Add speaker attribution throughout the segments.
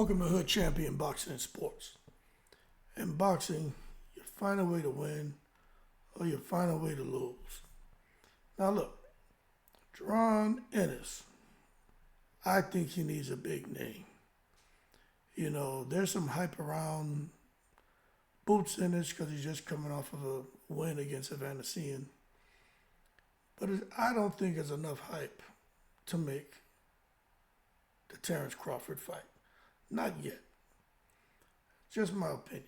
Speaker 1: Welcome to Hood Champion Boxing and Sports. In boxing, you find a way to win or you find a way to lose. Now look, Jaron Ennis, I think he needs a big name. You know, there's some hype around Boots Ennis because he's just coming off of a win against Evanescence. But I don't think there's enough hype to make the Terrence Crawford fight. Not yet. Just my opinion.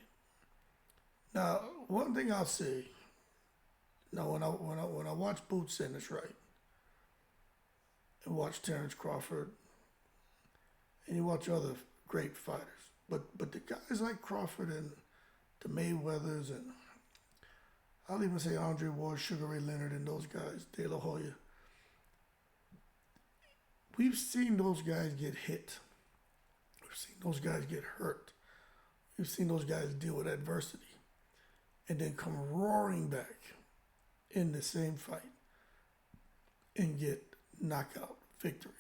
Speaker 1: Now, one thing I'll say. Now, when I watch Boots Ennis, right, and watch Terrence Crawford, and you watch other great fighters, but the guys like Crawford and the Mayweathers, and I'll even say Andre Ward, Sugar Ray Leonard, and those guys, De La Hoya. We've seen those guys get hit. We've seen those guys get hurt. We've seen those guys deal with adversity and then come roaring back in the same fight and get knockout victories.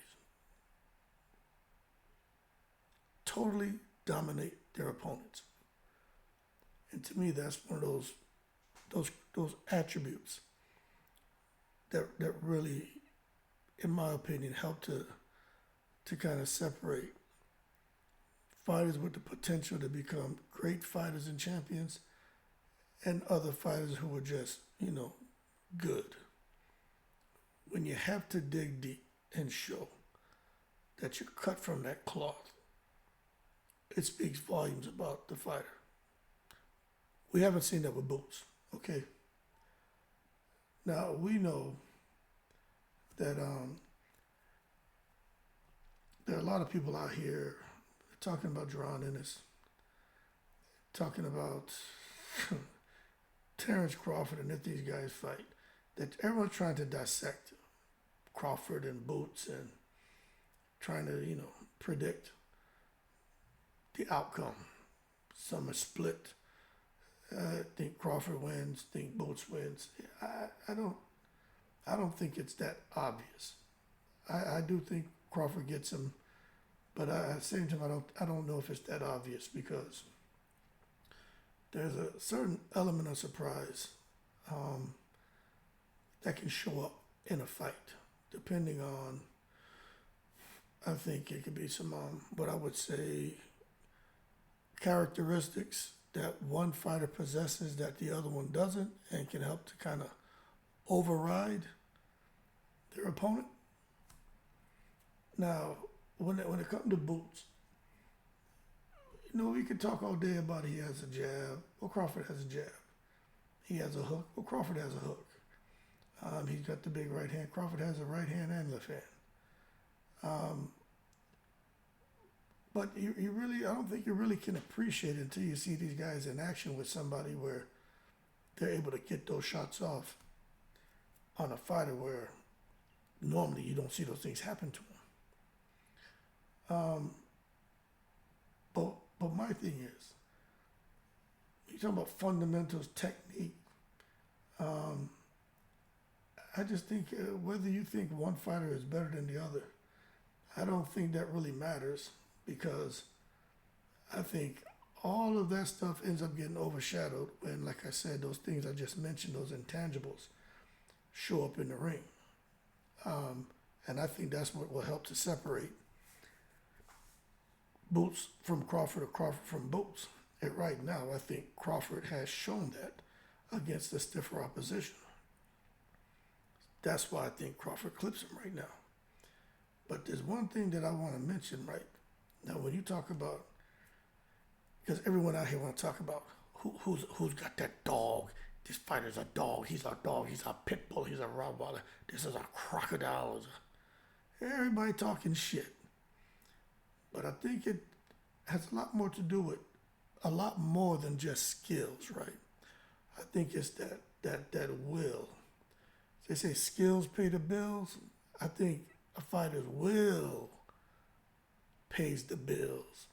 Speaker 1: Totally dominate their opponents. And to me, that's one of those attributes that really, in my opinion, help to kind of separate fighters with the potential to become great fighters and champions and other fighters who are just, good. When you have to dig deep and show that you're cut from that cloth, it speaks volumes about the fighter. We haven't seen that with Boots, okay? Now, we know that there are a lot of people out here talking about Jaron Ennis, talking about Terrence Crawford, and if these guys fight, that everyone's trying to dissect Crawford and Boots and trying to, predict the outcome. Some are split. Think Crawford wins, think Boots wins. I don't think it's that obvious. I do think Crawford gets him, but at the same time, I don't know if it's that obvious because there's a certain element of surprise that can show up in a fight, depending on. I think it could be some what I would say characteristics that one fighter possesses that the other one doesn't, and can help to kind of override their opponent. Now, when it comes to Boots, we could talk all day about he has a jab. Well, Crawford has a jab. He has a hook. Well, Crawford has a hook. He's got the big right hand. Crawford has a right hand and left hand. But I don't think you really can appreciate it until you see these guys in action with somebody where they're able to get those shots off on a fighter where normally you don't see those things happen to them. But my thing is, you talk about fundamentals, technique. I just think whether you think one fighter is better than the other, I don't think that really matters because I think all of that stuff ends up getting overshadowed when, like I said, those things I just mentioned, those intangibles, show up in the ring. And I think that's what will help to separate Boots from Crawford or Crawford from Boots. And right now, I think Crawford has shown that against the stiffer opposition. That's why I think Crawford clips him right now. But there's one thing that I want to mention right now when you talk about, because everyone out here want to talk about who's got that dog. This fighter's a dog. He's a dog. He's a pit bull. He's a Rottweiler. This is a crocodile. Everybody talking shit. But I think it has a lot more to do with a lot more than just skills, right? I think it's that will. They say skills pay the bills. I think a fighter's will pays the bills.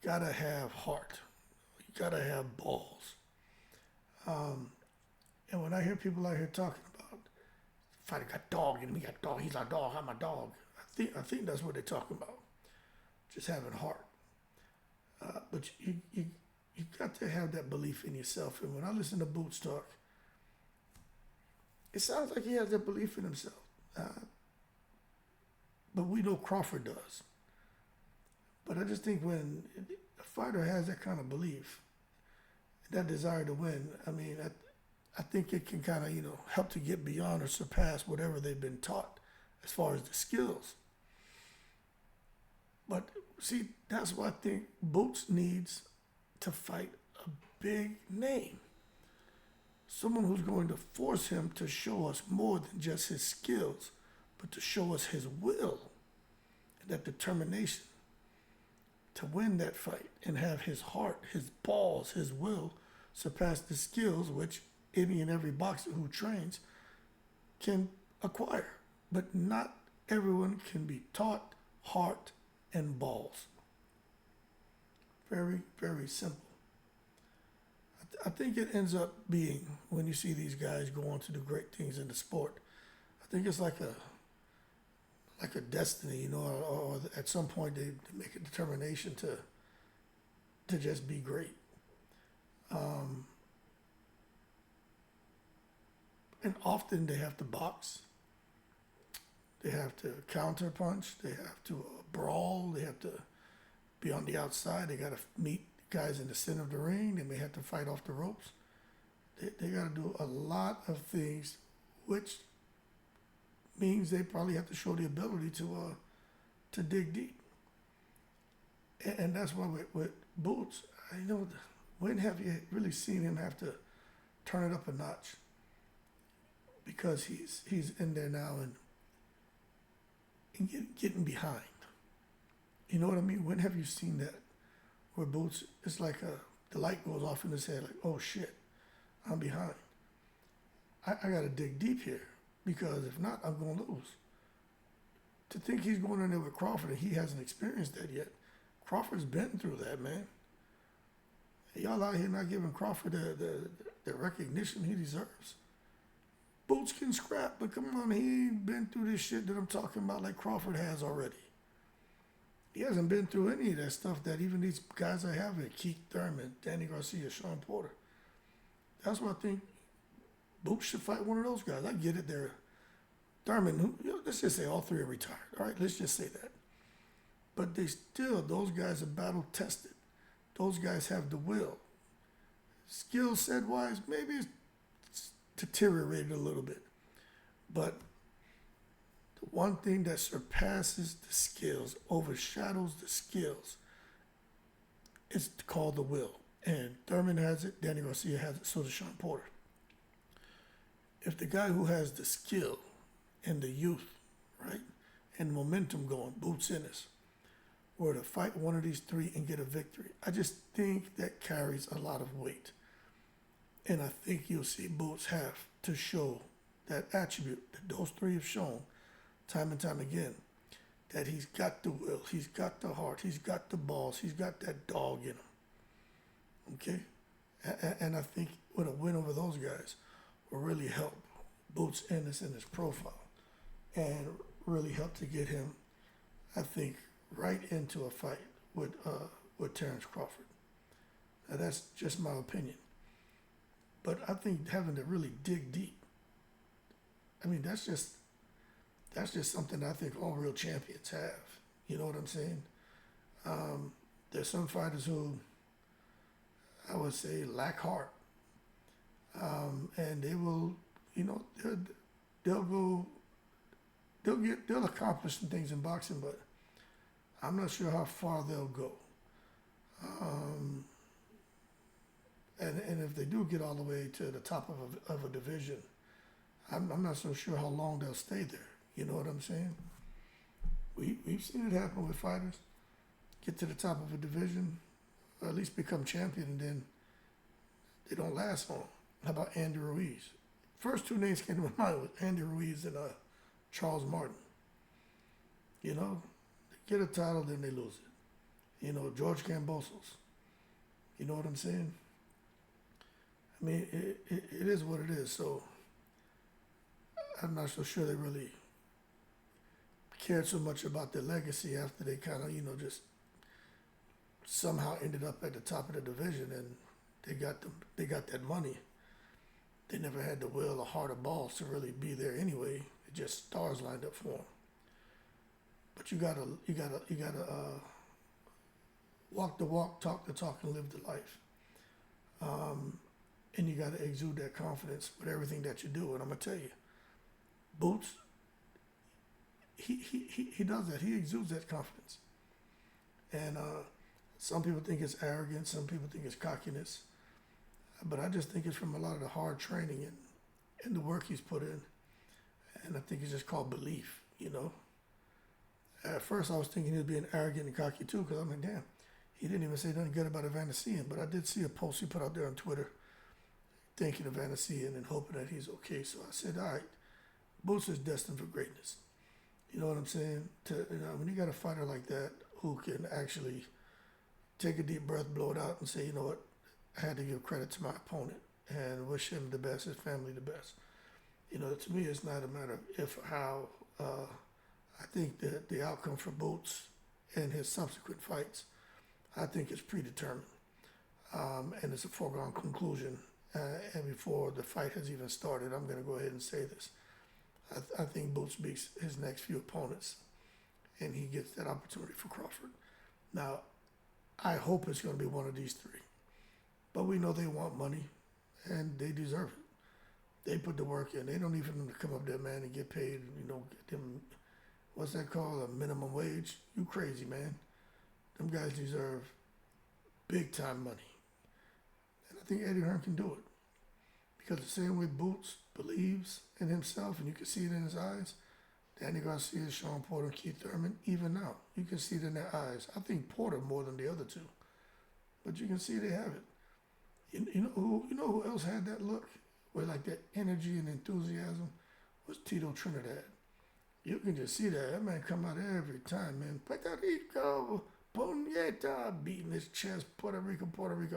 Speaker 1: You gotta have heart. You gotta have balls. And when I hear people out here talking about fighter got dog in me, got dog, he's a dog, I'm a dog. I think that's what they're talking about. just having heart. But you got to have that belief in yourself. And when I listen to Boots talk, it sounds like he has that belief in himself. But we know Crawford does. But I just think when a fighter has that kind of belief, that desire to win, I mean, I think it can kind of, help to get beyond or surpass whatever they've been taught as far as the skills. But see, that's why I think Boots needs to fight a big name. Someone who's going to force him to show us more than just his skills, but to show us his will and that determination to win that fight and have his heart, his balls, his will surpass the skills which any and every boxer who trains can acquire. But not everyone can be taught heart and balls. Very, very simple. I think it ends up being, when you see these guys go on to do great things in the sport, I think it's like a destiny, or at some point they make a determination to just be great. And often they have to box. They have to counter punch. They have to brawl. They have to be on the outside. They got to meet guys in the center of the ring. They may have to fight off the ropes. They got to do a lot of things, which means they probably have to show the ability to dig deep. And that's why with Boots, when have you really seen him have to turn it up a notch? Because he's in there now and getting behind. You know what I mean? When have you seen that? Where Boots, it's like the light goes off in his head, like, oh shit, I'm behind. I got to dig deep here, because if not, I'm going to lose. To think he's going in there with Crawford and he hasn't experienced that yet. Crawford's been through that, man. Y'all out here not giving Crawford the recognition he deserves. Boots can scrap, but come on, he ain't been through this shit that I'm talking about like Crawford has already. He hasn't been through any of that stuff that even these guys I have here, Keith Thurman, Danny Garcia, Sean Porter. That's why I think Boots should fight one of those guys. I get it there. Thurman, let's just say all three are retired. All right, let's just say that. But those guys are battle tested. Those guys have the will. Skill set wise, maybe it's deteriorated a little bit. But the one thing that surpasses the skills, overshadows the skills, it's called the will. And Thurman has it, Danny Garcia has it, so does Sean Porter. If the guy who has the skill and the youth, right, and momentum going, Boots Ennis, were to fight one of these three and get a victory, I just think that carries a lot of weight. And I think you'll see Boots have to show that attribute that those three have shown time and time again, that he's got the will, he's got the heart, he's got the balls, he's got that dog in him. Okay? And I think with a win over those guys will really help Boots Ennis in his profile and really help to get him, I think, right into a fight with Terrence Crawford. Now that's just my opinion. But I think having to really dig deep, I mean, that's just something I think all real champions have. You know what I'm saying? There's some fighters who I would say lack heart. And they will, they'll accomplish some things in boxing, but I'm not sure how far they'll go. And if they do get all the way to the top of a division, I'm not so sure how long they'll stay there. You know what I'm saying? We've seen it happen with fighters. Get to the top of a division, or at least become champion, and then they don't last long. How about Andy Ruiz? First two names came to my mind was Andy Ruiz and Charles Martin. They get a title, then they lose it. George Kambosos. You know what I'm saying? I mean, it is what it is. So I'm not so sure they really cared so much about their legacy after they kind of, just somehow ended up at the top of the division, and they got that money. They never had the will or heart or balls to really be there anyway. It just stars lined up for them. But you gotta walk the walk, talk the talk, and live the life. And you gotta exude that confidence with everything that you do. And I'm gonna tell you, Boots, he does that. He exudes that confidence. And some people think it's arrogance. Some people think it's cockiness. But I just think it's from a lot of the hard training and the work he's put in. And I think it's just called belief, you know. At first, I was thinking he was being arrogant and cocky too, because I'm like, damn, he didn't even say nothing good about Evanescence. But I did see a post he put out there on Twitter thanking Evanescence and hoping that he's okay. So I said, all right, Boots is destined for greatness. You know what I'm saying? When you got a fighter like that who can actually take a deep breath, blow it out, and say, you know what, I had to give credit to my opponent and wish him the best, his family the best. You know, to me, it's not a matter of if or how. I think that the outcome for Boots and his subsequent fights, I think is predetermined. And it's a foregone conclusion. And before the fight has even started, I'm going to go ahead and say this. I think Boots beats his next few opponents, and he gets that opportunity for Crawford. Now, I hope it's going to be one of these three. But we know they want money, and they deserve it. They put the work in. They don't even come up there, man, and get paid, you know, get them, what's that called, a minimum wage? You crazy, man. Them guys deserve big-time money. And I think Eddie Hearn can do it. Because the same way Boots believes in himself, and you can see it in his eyes, Danny Garcia, Sean Porter, and Keith Thurman, even now, you can see it in their eyes. I think Porter more than the other two. But you can see they have it. You know who else had that look? Where like that energy and enthusiasm was Tito Trinidad. You can just see that. That man come out every time, man. Puerto Rico, puñeta, beating his chest, Puerto Rico.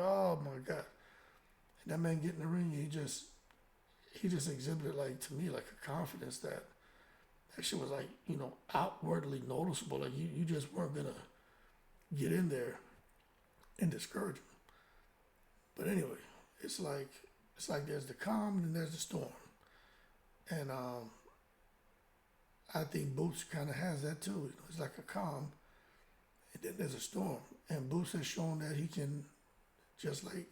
Speaker 1: Oh my God. And that man get in the ring, he just exhibited, like, to me, like a confidence that shit was like, you know, outwardly noticeable. Like you just weren't gonna get in there and discourage him. But anyway, it's like there's the calm and then there's the storm. And I think Boots kind of has that too. You know, it's like a calm and then there's a storm. And Boots has shown that he can, just like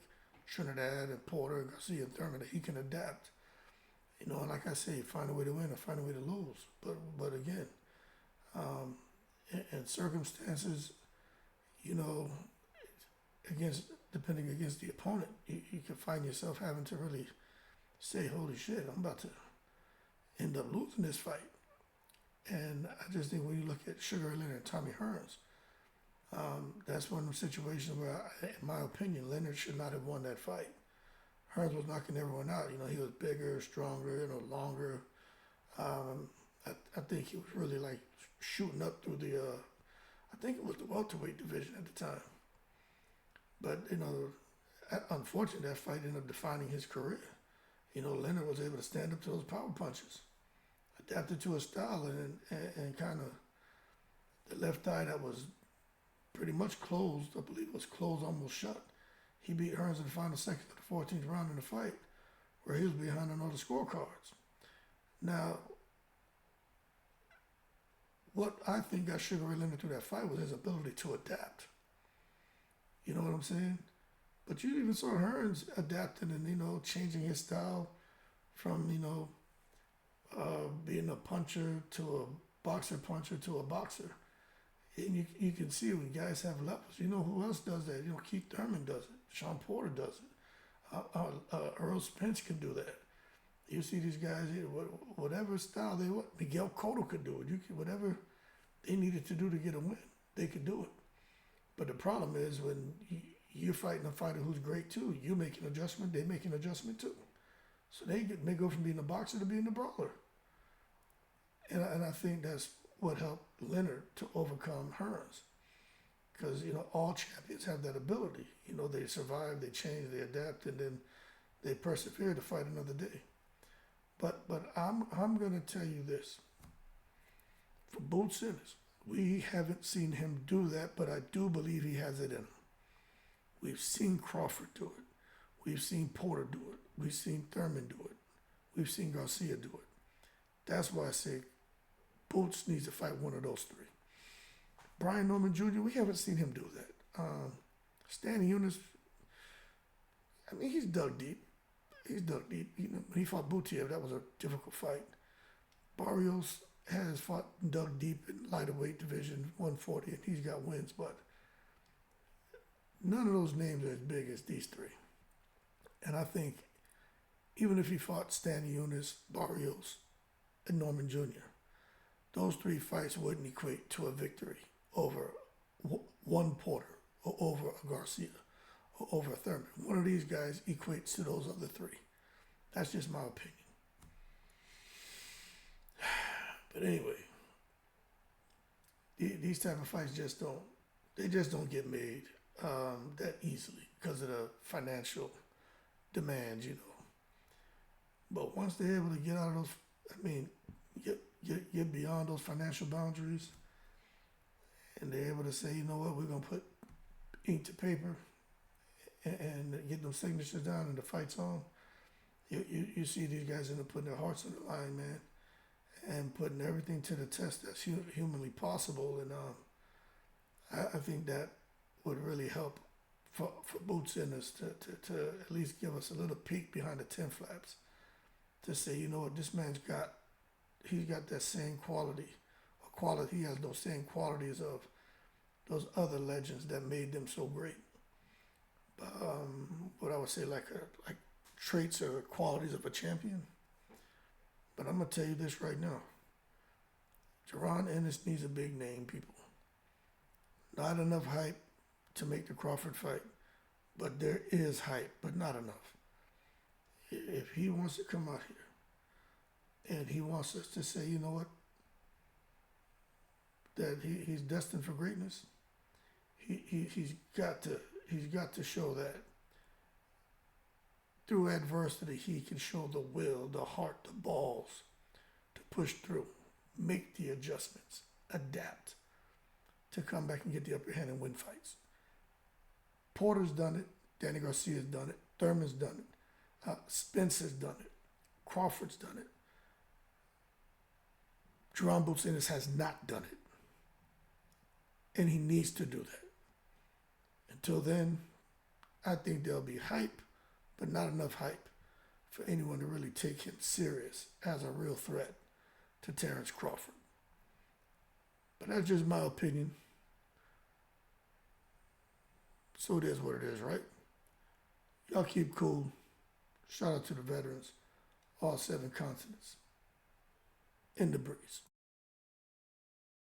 Speaker 1: Trinidad and Porter and Garcia and Thurman, that he can adapt. You know, and like I say, find a way to win or find a way to lose. But again, in circumstances, you know, depending against the opponent, you can find yourself having to really say, holy shit, I'm about to end up losing this fight. And I just think when you look at Sugar Ray Leonard and Tommy Hearns, that's one of those situations where, in my opinion, Leonard should not have won that fight. Hearns was knocking everyone out. You know, he was bigger, stronger, you know, longer. I think he was really like shooting up through the, I think it was the welterweight division at the time. But, you know, unfortunately, that fight ended up defining his career. You know, Leonard was able to stand up to those power punches, adapted to his style, and kind of the left eye that was pretty much closed, I believe it was closed almost shut. He beat Hearns in the final seconds of the 14th round in the fight, where he was behind on all the scorecards. Now, what I think got Sugar Ray Leonard through that fight was his ability to adapt. You know what I'm saying? But you even saw Hearns adapting and, you know, changing his style from, you know, being a puncher to a boxer puncher to a boxer. And you can see when guys have levels. You know who else does that? You know, Keith Thurman does it. Sean Porter does it. Earl Spence can do that. You see these guys, whatever style they want. Miguel Cotto could do it. Whatever they needed to do to get a win, they could do it. But the problem is when you're fighting a fighter who's great too, you make an adjustment, they make an adjustment too. So they go from being a boxer to being a brawler. And I think that's what helped Leonard to overcome Hearns. Because, you know, all champions have that ability. You know, they survive, they change, they adapt, and then they persevere to fight another day. But I'm going to tell you this. For Boots Ennis, we haven't seen him do that, but I do believe he has it in him. We've seen Crawford do it. We've seen Porter do it. We've seen Thurman do it. We've seen Garcia do it. That's why I say Boots needs to fight one of those three. Brian Norman Jr., we haven't seen him do that. Stanley Eunice, I mean, he's dug deep. He's dug deep. When he fought Butiev, that was a difficult fight. Barrios has fought dug deep in lighter weight division, 140, and he's got wins, but none of those names are as big as these three. And I think even if he fought Stanley Eunice, Barrios, and Norman Jr., those three fights wouldn't equate to a victory over one Porter or over a Garcia or over a Thurman. One of these guys equates to those other three. That's just my opinion. But anyway, these type of fights just don't get made that easily because of the financial demands, But once they're able to get out of those, get beyond those financial boundaries, and they're able to say, you know what, we're gonna put ink to paper and get those signatures down, and the fight's on. You see these guys end up putting their hearts on the line, man, and putting everything to the test that's humanly possible. And I think that would really help for Boots Ennis to at least give us a little peek behind the 10 flaps to say, you know what, this man's he's got that same quality, he has those same qualities of those other legends that made them so great. What I would say, like traits or qualities of a champion. But I'm gonna tell you this right now. Jaron Ennis needs a big name, people. Not enough hype to make the Crawford fight, but there is hype, but not enough. If he wants to come out here and he wants us to say, you know what, that he's destined for greatness, he's got to show that through adversity he can show the will, the heart, the balls to push through, make the adjustments, adapt, to come back and get the upper hand and win fights. Porter's done it. Danny Garcia's done it. Thurman's done it. Spence has done it. Crawford's done it. Jaron Boots Ennis has not done it. And he needs to do that. Until then, I think there'll be hype, but not enough hype for anyone to really take him serious as a real threat to Terrence Crawford. But that's just my opinion. So it is what it is, right? Y'all keep cool. Shout out to the veterans, all 7 continents. In the breeze.